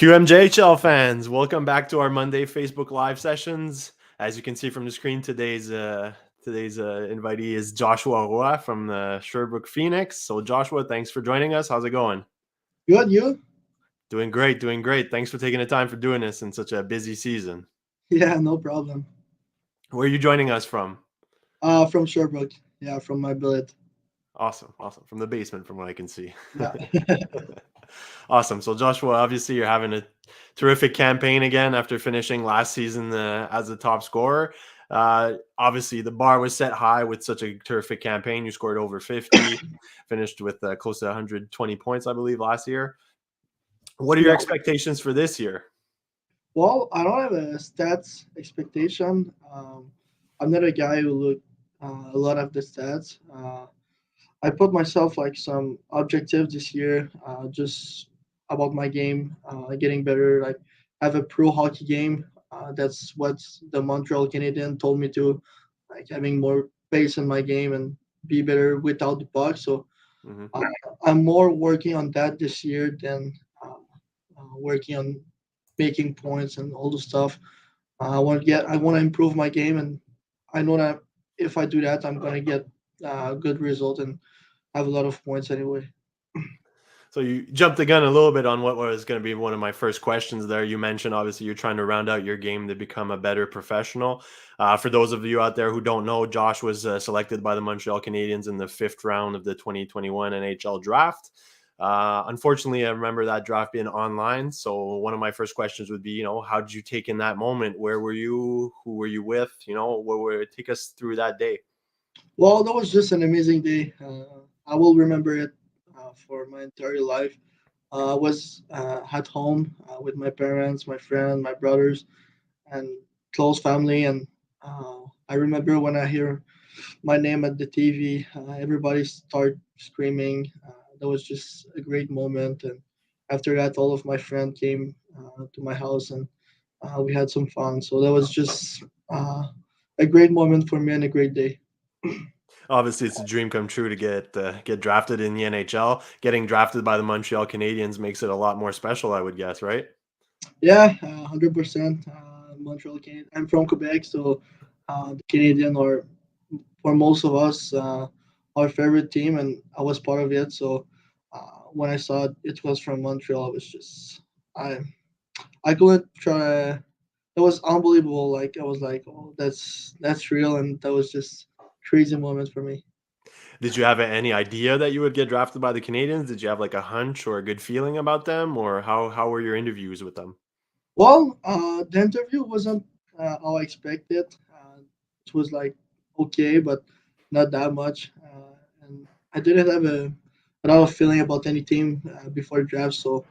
QMJHL fans, welcome back to our Monday Facebook Live sessions. As you can see from the screen, today's invitee is Joshua Roy from the Sherbrooke Phoenix. So, Joshua, thanks for joining us. How's it going? Good, you? Doing great, doing great. Thanks for taking the time for doing this in such a busy season. Yeah, no problem. Where are you joining us from? From Sherbrooke. Yeah, from my billet. Awesome, awesome. From the basement, from what I can see. Yeah. Awesome. So, Joshua, obviously, you're having a terrific campaign again after finishing last season as the top scorer. Obviously, the bar was set high with such a terrific campaign. You scored over 50, finished with close to 120 points, I believe, last year. What are your Yeah. expectations for this year? Well, I don't have a stats expectation. I'm not a guy who look a lot of the stats. I put myself like some objectives this year, just about my game, getting better. Like have a pro hockey game. That's what the Montreal Canadiens told me to, like having more pace in my game and be better without the puck. So Hmm. uh, I'm more working on that this year than working on making points and all the stuff. I want to improve my game, and I know that if I do that, I'm gonna get a good result and have a lot of points anyway. So you jumped the gun a little bit on what was going to be one of my first questions there. You mentioned obviously you're trying to round out your game to become a better professional. For those of you out there who don't know, Josh was selected by the Montreal Canadiens in the fifth round of the 2021 NHL draft. Unfortunately, I remember that draft being online. So one of my first questions would be, how did you take in that moment? Where were you? Who were you with? Take us through that day. Well, that was just an amazing day. I will remember it for my entire life. I was at home with my parents, my friend, my brothers, and close family. And I remember when I hear my name at the TV, everybody start screaming. That was just a great moment. And after that, all of my friends came to my house and we had some fun. So that was just a great moment for me and a great day. Obviously, it's a dream come true to get drafted in the NHL. Getting drafted by the Montreal Canadiens makes it a lot more special, I would guess, right? Yeah, 100%. Montreal Canadiens. I'm from Quebec, so the Canadian are for most of us our favorite team, and I was part of it. So when I saw it was from Montreal, I was just I I couldn't try. It was unbelievable. Like I was like, oh, that's real, and that was just crazy moment for me. Did you have any idea that you would get drafted by the Canadiens? Did you have like a hunch or a good feeling about them, or how were your interviews with them? Well, the interview wasn't how I expected. It was like okay, but not that much. And I didn't have a lot of feeling about any team before draft, so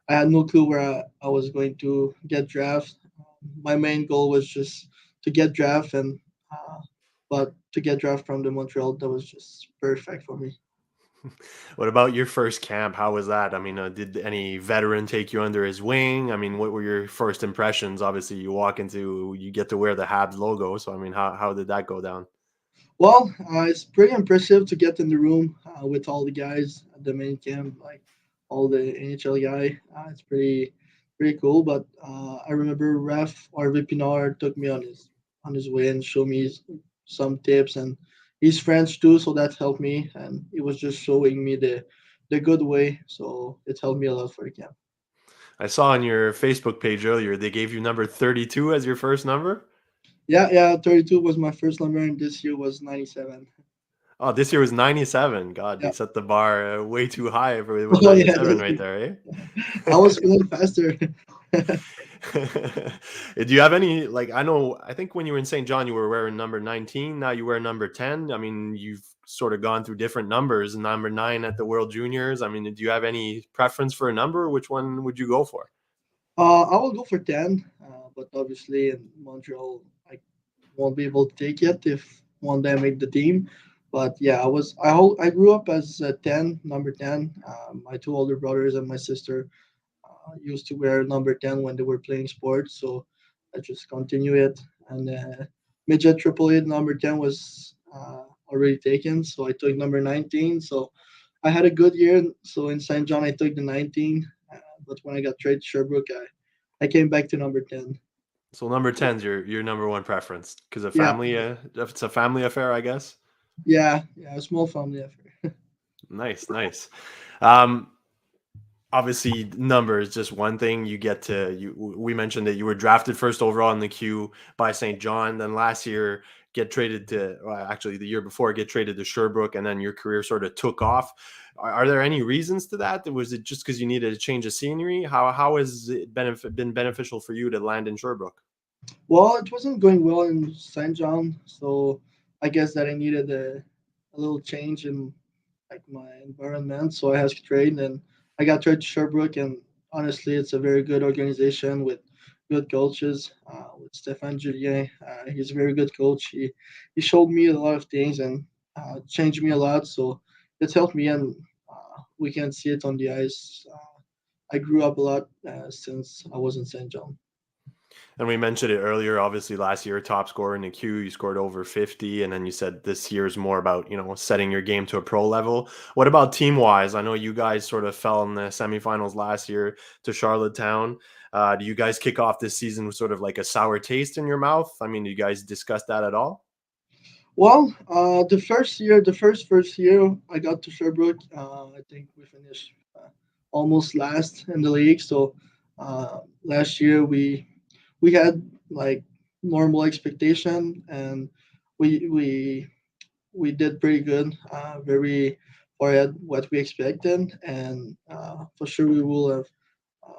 I had no clue where I was going to get drafted. My main goal was just to get drafted, and but to get drafted from the Montreal, that was just perfect for me. What about your first camp? How was that? I mean, did any veteran take you under his wing? I mean, what were your first impressions? Obviously, you get to wear the Habs logo. So, I mean, how did that go down? Well, it's pretty impressive to get in the room with all the guys at the main camp, like all the NHL guy. It's pretty cool. But I remember Ref RV Pinar took me on his way and showed me some tips, and he's French too, so that helped me. And it was just showing me the good way, so it helped me a lot for the camp. I saw on your Facebook page earlier they gave you number 32 as your first number. Yeah, yeah. 32 was my first number, and this year was 97. Oh, this year was 97. God, they Yeah. set the bar way too high with Oh yeah, 97 right there, eh? I was feeling faster. Do you have any like I think when you were in St. John you were wearing number 19, now you wear number 10. I mean, you've sort of gone through different numbers, number 9 at the World Juniors. I mean, do you have any preference for a number? Which one would you go for? I will go for 10, but obviously in Montreal, I won't be able to take it if one day I make the team. But yeah, I grew up as a 10, number 10. My two older brothers and my sister used to wear number 10 when they were playing sports, so I just continue it. And midget triple eight number 10 was already taken, so I took number 19. So I had a good year. So in St. John, I took the 19. But when I got traded to Sherbrooke, I came back to number 10. So number 10's your number one preference because a Yeah, family, if it's a family affair, I guess. yeah, a small family affair. Nice, nice. Um, Obviously number is just one thing. You get to you we mentioned that you were drafted first overall in the queue by St. John, then last year get traded to well, actually the year before get traded to Sherbrooke, and then your career sort of took off. Are there any reasons to that? Was it just because you needed a change of scenery? How has it been beneficial for you to land in Sherbrooke? Well, it wasn't going well in St. John, so I guess that I needed a little change in like my environment. So I had to trade, and I got traded to Sherbrooke. And honestly, it's a very good organization with good coaches. With Stefan Julien, he's a very good coach. He showed me a lot of things and changed me a lot. So it's helped me, and we can see it on the ice. I grew up a lot since I was in St. John. And we mentioned it earlier. Obviously, last year, top scorer in the Q, you scored over 50. And then you said this year is more about, setting your game to a pro level. What about team wise? I know you guys sort of fell in the semifinals last year to Charlottetown. Do you guys kick off this season with sort of like a sour taste in your mouth? I mean, do you guys discuss that at all? Well, the first year I got to Sherbrooke, I think we finished almost last in the league. So last year we had like normal expectation, and we we we did pretty good, very far ahead what we expected, and for sure we will have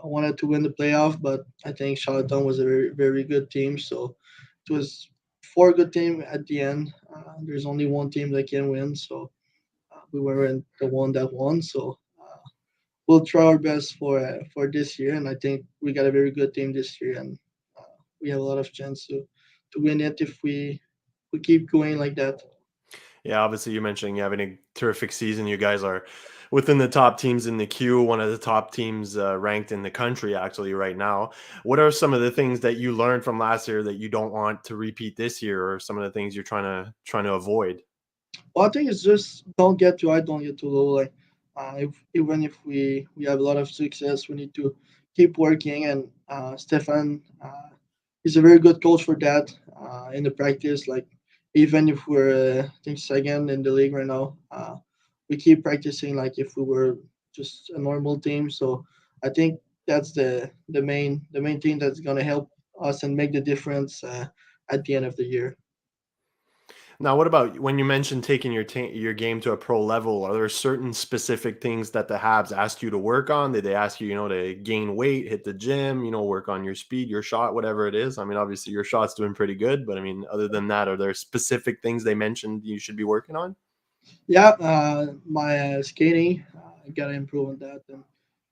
wanted to win the playoff, but I think Charlottetown was a very good team. So it was four good team at the end. There's only one team that can win, so we weren't the one that won. So we'll try our best for this year, and I think we got a very good team this year, and we have a lot of chance to win it if we keep going like that. Yeah, obviously you mentioned you having a terrific season. You guys are within the top teams in the queue, one of the top teams ranked in the country actually right now. What are some of the things that you learned from last year that you don't want to repeat this year, or some of the things you're trying to avoid? Well, I think it's just don't get too high, don't get too low. Like, even if we have a lot of success, we need to keep working. And Stefan is a very good coach for that. In the practice, like even if we're I think second in the league right now, we keep practicing like if we were just a normal team. So I think that's the main thing that's gonna help us and make the difference at the end of the year. Now, what about when you mentioned taking your game to a pro level? Are there certain specific things that the Habs asked you to work on? Did they ask you, to gain weight, hit the gym, work on your speed, your shot, whatever it is? I mean, obviously your shot's doing pretty good, but I mean, other than that, are there specific things they mentioned you should be working on? Yeah, my skating, I gotta improve on that. And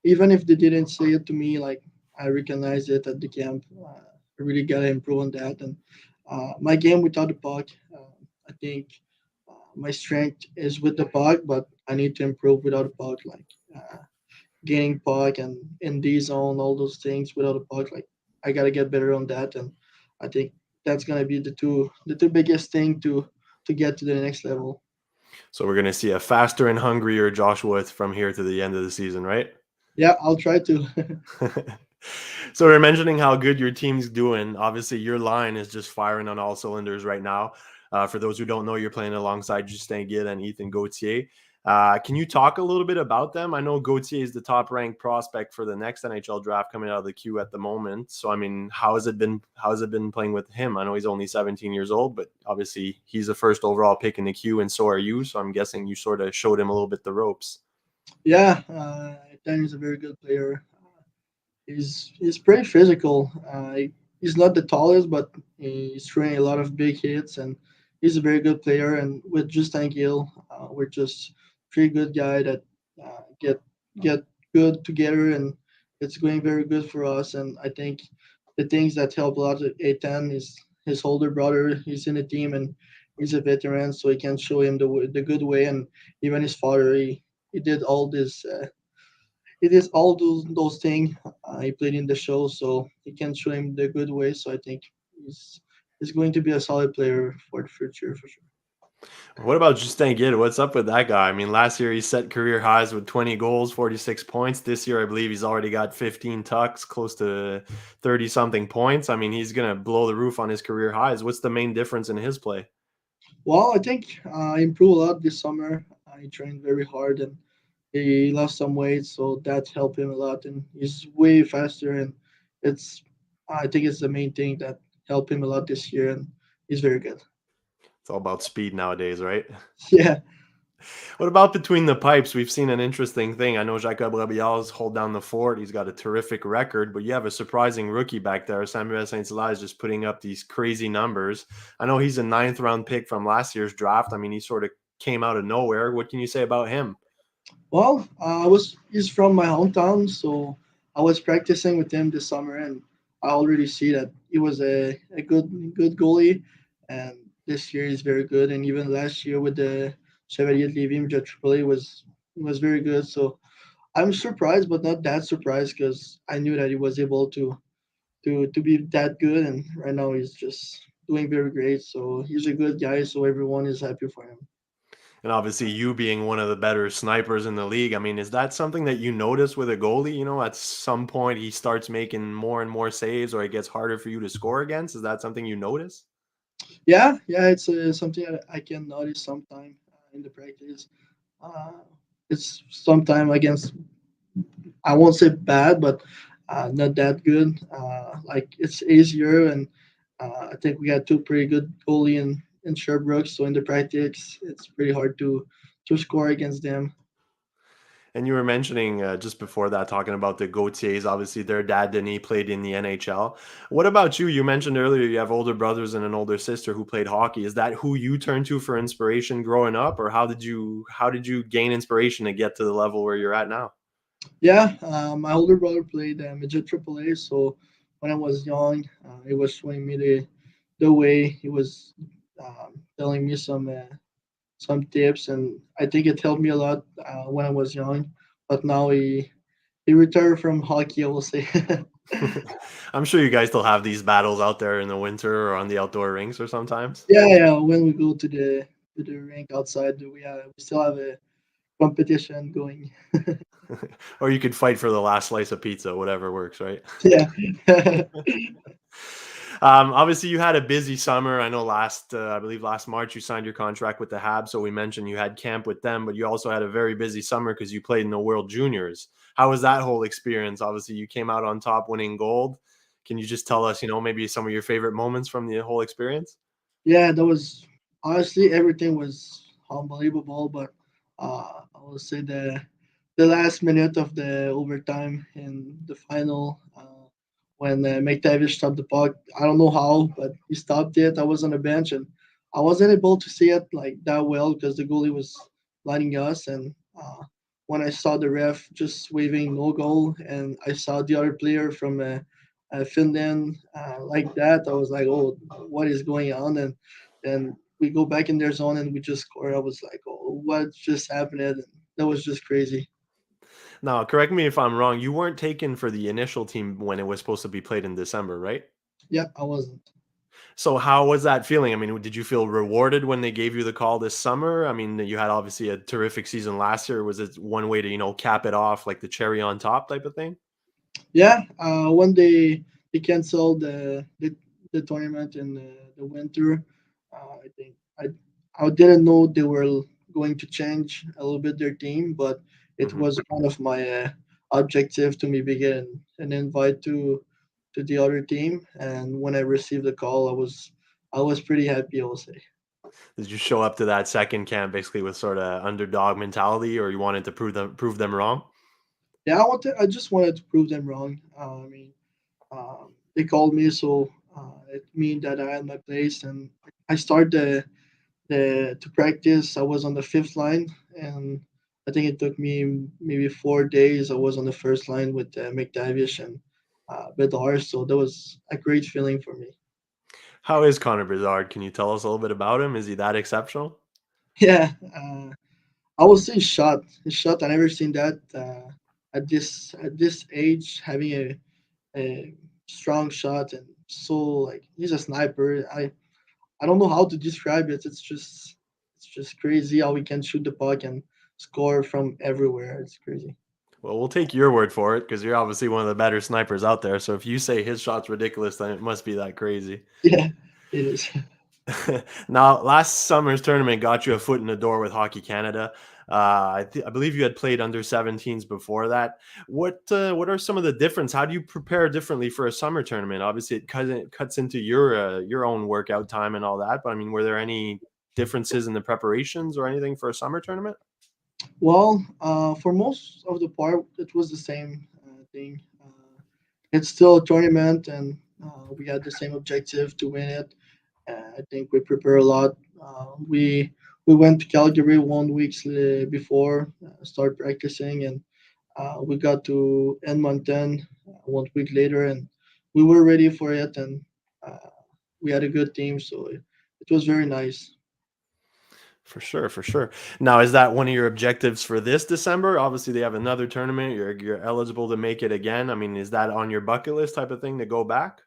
even if they didn't say it to me, like I recognize it at the camp. I really gotta improve on that. And my game without the puck, I think my strength is with the puck, but I need to improve without the puck, like gaining puck and in D zone, all those things without the puck. Like I gotta get better on that, and I think that's gonna be the two biggest thing to get to the next level. So we're going to see a faster and hungrier Joshua from here to the end of the season, right? Yeah, I'll try to. So we're mentioning how good your team's doing. Obviously, your line is just firing on all cylinders right now. For those who don't know, you're playing alongside Justin Gill and Ethan Gauthier. Can you talk a little bit about them? I know Gauthier is the top ranked prospect for the next NHL draft coming out of the queue at the moment. So, I mean, how has it been? How has it been playing with him? I know he's only 17 years old, but obviously he's the first overall pick in the queue, and so are you. So I'm guessing you sort of showed him a little bit the ropes. Yeah, Dan is a very good player. He's pretty physical. He's not the tallest, but he's throwing a lot of big hits, and he's a very good player. And with Justin Gill, we're just three good guy that get good together, and it's going very good for us. And I think the things that help a lot at A10 is his older brother. He's in the team, and he's a veteran, so he can show him the good way. And even his father, he did all this. It is all those things. He played in the show, so he can show him the good way. So I think he's he's going to be a solid player for the future for sure. What about Justin Gill? What's up with that guy? I mean, last year he set career highs with 20 goals, 46 points. This year, I believe he's already got 15 tucks, close to 30 something points. I mean, he's going to blow the roof on his career highs. What's the main difference in his play? Well, I think I improved a lot this summer. I trained very hard and he lost some weight, so that helped him a lot. And he's way faster, and it's I think it's the main thing that helped him a lot this year, and he's very good. It's all about speed nowadays, right? Yeah, What about between the pipes? We've seen an interesting thing. I know Jacob Rabial's hold down the fort. He's got a terrific record, but you have a surprising rookie back there. Samuel Saint-Hilaire is just putting up these crazy numbers. I know he's a ninth round pick from last year's draft. I mean, he sort of came out of nowhere. What can you say about him? well, he's from my hometown, so I was practicing with him this summer, and I already see that he was a good goalie, and this year he's very good, and even last year with the Chevalier de Lévis Major AAA was very good. So I'm surprised, but not that surprised because I knew that he was able to be that good, and right now he's just doing very great. So he's a good guy, so everyone is happy for him. And obviously, you being one of the better snipers in the league, I mean, is that something that you notice with a goalie? You know, at some point he starts making more and more saves, or it gets harder for you to score against. Is that something you notice? Yeah, yeah, it's something that I can notice sometime in the practice. Uh, it's sometime against I won't say bad, but not that good. Like it's easier, and I think we got two pretty good goalie in Sherbrooke. So in the practice, it's pretty hard to score against them. And you were mentioning just before that, talking about the Gauthiers. Obviously, their dad Denis played in the NHL. What about you? You mentioned earlier you have older brothers and an older sister who played hockey. Is that who you turned to for inspiration growing up, or how did you gain inspiration to get to the level where you're at now? Yeah, my older brother played midget AAA. So when I was young, he was showing me the way. He was telling me some tips, and I think it helped me a lot when I was young. But now he retired from hockey, I will say. I'm sure you guys still have these battles out there in the winter or on the outdoor rinks or sometimes. Yeah, yeah. When we go to the rink outside, we still have a competition going. Or you could fight for the last slice of pizza, whatever works, right? Yeah, Obviously, you had a busy summer. I know I believe last March, you signed your contract with the Habs. So we mentioned you had camp with them, but you also had a very busy summer because you played in the World Juniors. How was that whole experience? Obviously, you came out on top winning gold. Can you just tell us, maybe some of your favorite moments from the whole experience? yeah. That was honestly everything was unbelievable, but I will say the last minute of the overtime in the final when McTavish stopped the puck. I don't know how, but he stopped it. I was on the bench and I wasn't able to see it like that well because the goalie was lining us. And when I saw the ref just waving no goal, and I saw the other player from Finland like that, I was like, "Oh, what is going on?" And then we go back in their zone and we just score. I was like, "Oh, what just happened?" And that was just crazy. Now, correct me if I'm wrong. You weren't taken for the initial team when it was supposed to be played in December, right? Yeah, I wasn't. So how was that feeling? I mean, did you feel rewarded when they gave you the call this summer? I mean, you had obviously a terrific season last year. Was it one way to, cap it off like the cherry on top type of thing? Yeah, when they canceled the tournament in the winter, I think I didn't know they were going to change a little bit their team, but it Mhm. was one of my objective to maybe get an invite to the other team. And when I received the call, I was pretty happy. I will say. Did you show up to that second camp basically with sort of underdog mentality, or you wanted to prove them wrong? Yeah, I just wanted to prove them wrong. I mean, they called me, so it mean that I had my place, and I started to practice. I was on the fifth line, and I think it took me maybe 4 days. I was on the first line with McDavish and Bedar, so that was a great feeling for me. How is Connor Brizard? Can you tell us a little bit about him? Is he that exceptional? Yeah, I will say shot. His shot. I never seen that at this age, having a strong shot and so like he's a sniper. I don't know how to describe it. It's just crazy how we can shoot the puck and score from everywhere. It's crazy. Well, we'll take your word for it because you're obviously one of the better snipers out there. So if you say his shot's ridiculous, then it must be that crazy. Yeah, it is. Now, last summer's tournament got you a foot in the door with Hockey Canada. I believe you had played under 17s before that. What are some of the difference? How do you prepare differently for a summer tournament? Obviously, it cuts into your own workout time and all that. But I mean, were there any differences in the preparations or anything for a summer tournament? Well, for most of the part, it was the same thing. It's still a tournament, and we had the same objective to win it. I think we prepare a lot. We went to Calgary 1 week before start practicing, and we got to Edmonton 1 week later, and we were ready for it, and uh, we had a good team, so it was very nice. For sure, for sure. Now, is that one of your objectives for this December? Obviously, they have another tournament. You're eligible to make it again. I mean, is that on your bucket list type of thing to go back?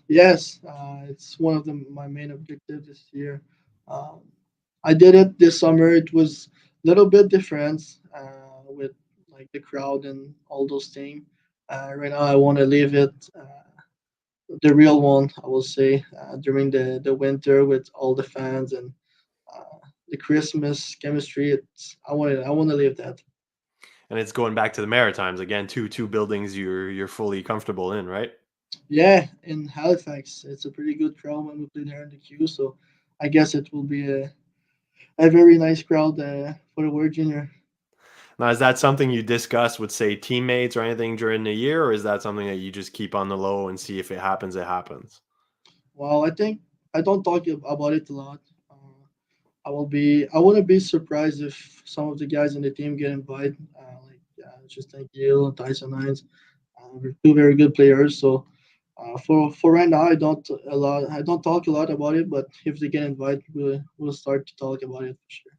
Yes, it's one of my main objectives this year. Um, I did it this summer. It was a little bit different with like the crowd and all those things. Right now, I want to leave it the real one. I will say during the winter with all the fans and the Christmas chemistry. I want to leave that. And it's going back to the Maritimes again. Two buildings you're fully comfortable in, right? Yeah, in Halifax, it's a pretty good crowd when we play there in the queue. So I guess it will be a very nice crowd for the World Junior. Now, is that something you discuss with, say, teammates or anything during the year, or is that something that you just keep on the low and see if it happens, it happens? Well, I think I don't talk about it a lot. I wouldn't be surprised if some of the guys in the team get invited, like just like Yale and Tyson Hines. We're two very good players. So for right now, I don't talk a lot about it. But if they get invited, we'll start to talk about it for sure.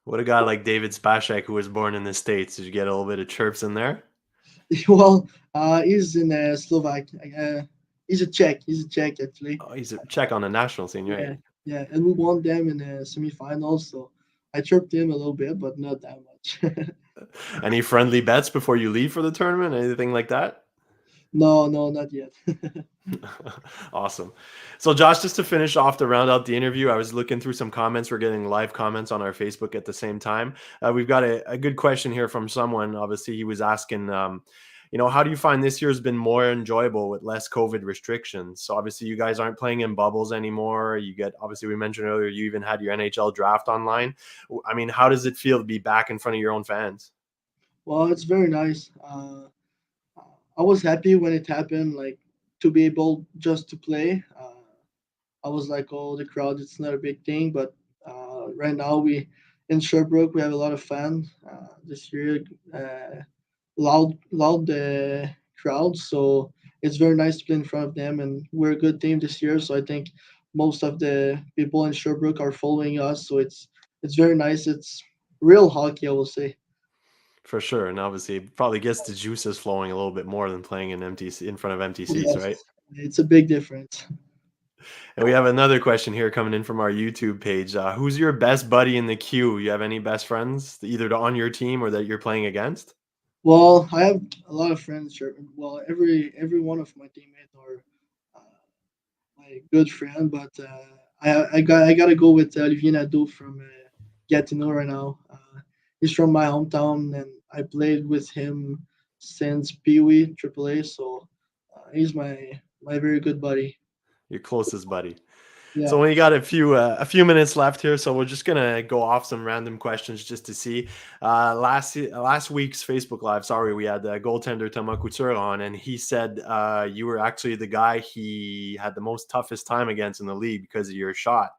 What a guy like David Spacek, who was born in the States, did you get a little bit of chirps in there? Well, he's in Slovak. He's a Czech. He's a Czech actually. Oh, he's a check on the national scene, right? Yeah, yeah, and we won them in the semifinals. So I chirped him a little bit, but not that much. Any friendly bets before you leave for the tournament? Anything like that? No, no, not yet. Awesome. So, Josh, just to finish off to round out the interview, I was looking through some comments. We're getting live comments on our Facebook at the same time. We've got a good question here from someone. Obviously, he was asking, how do you find this year's been more enjoyable with less COVID restrictions? So, obviously, you guys aren't playing in bubbles anymore. Obviously, we mentioned earlier, you even had your NHL draft online. I mean, how does it feel to be back in front of your own fans? Well, it's very nice. I was happy when it happened, like to be able just to play. I was like, oh, the crowd, it's not a big thing, but right now we in Sherbrooke we have a lot of fans this year, loud crowds, so it's very nice to play in front of them, and we're a good team this year. So I think most of the people in Sherbrooke are following us, so it's very nice. It's real hockey, I will say. For sure, and obviously, it probably gets the juices flowing a little bit more than playing in front of empty seats, Yes, right? it's a big difference. And we have another question here coming in from our YouTube page. Who's your best buddy in the queue? You have any best friends, either on your team or that you're playing against? Well, I have a lot of friends. Well, every one of my teammates are uh, my good friend, but I gotta go with Olivier Nadeau from Gatineau right now. He's from my hometown, and I played with him since Pee Wee AAA. So he's my very good buddy. Your closest buddy. Yeah. So we got a few minutes left here, so we're just gonna go off some random questions just to see. Last week's Facebook Live, sorry, we had goaltender Thomas Couture on, and he said you were actually the guy he had the most toughest time against in the league because of your shot.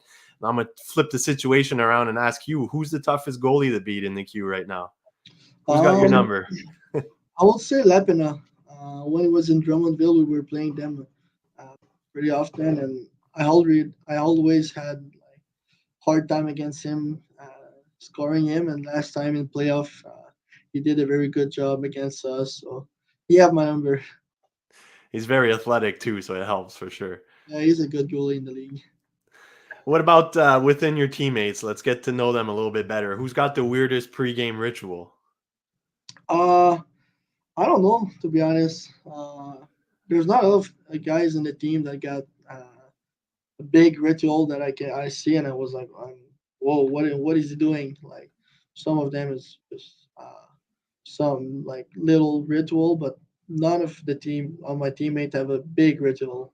Now I'm gonna flip the situation around and ask you, who's the toughest goalie to beat in the queue right now? Who's got your Um, number? I would say Lepina. When it was in Drummondville, we were playing them uh, pretty often, and I always had like hard time against him, scoring him. And last time in playoff, he did a very good job against us. So he have my number. He's very athletic too, so it helps for sure. Yeah, he's a good goalie in the league. What about within your teammates? Let's get to know them a little bit better. Who's got the weirdest pregame ritual? Uh, I don't know, to be honest. There's not a lot of guys in the team that got a big ritual that I see, and I was like, whoa, what is he doing? Like, some of them is just some like little ritual, but none of the team of my teammates have a big ritual.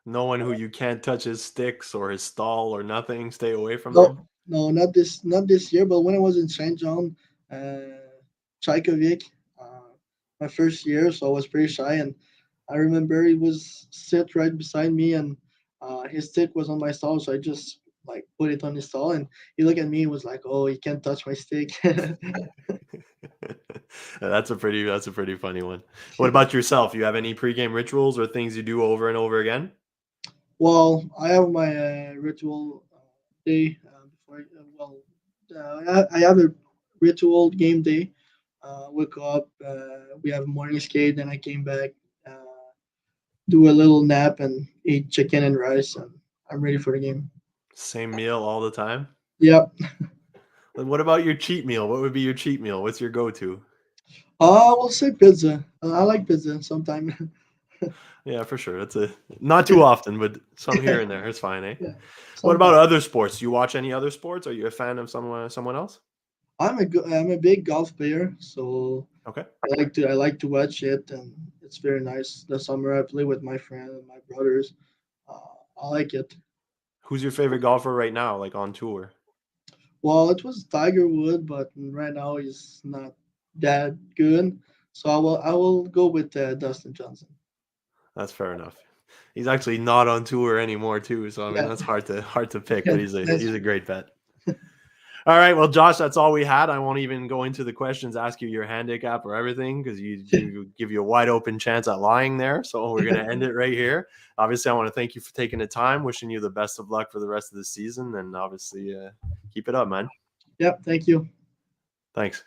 No one who you can't touch his sticks or his stall or nothing. Stay away from No, them. no, not this year. But when I was in Saint John, Tchaikovik, my first year, so I was pretty shy, and I remember he was sit right beside me, and his stick was on my stall, so I just like put it on his stall, and he looked at me and was like, "Oh, you can't touch my stick." That's a pretty funny one. What about yourself? You have any pregame rituals or things you do over and over again? Well, I have my ritual day before. I have a ritual game day. Wake up, we have morning skate, then I came back, do a little nap, and eat chicken and rice, and I'm ready for the game. Same meal all the time? Yep. And what about your cheat meal? What would be your cheat meal? What's your go-to? We'll say pizza. I like pizza sometimes. Yeah, for sure. That's a not too often, but some here and there. It's fine, eh? Yeah, What about sometimes. other sports? Do you watch any other sports? Are you a fan of someone else? I'm a big golf player, so Okay. I like to watch it, and it's very nice. The summer I play with my friend and my brothers. I like it. Who's your favorite golfer right now, like on tour? Well, it was Tiger Wood, but right now he's not that good. So I will go with Dustin Johnson. That's fair enough. He's actually not on tour anymore too, so I mean Yeah, that's hard to pick, yeah, but he's that's a great bet. All right, well, Josh, that's all we had. I won't even go into the questions, ask you your handicap or everything, because you give you a wide open chance at lying there. So we're gonna end it right here. Obviously, I want to thank you for taking the time. Wishing you the best of luck for the rest of the season, and obviously, keep it up, man. Yep. Thank you. Thanks.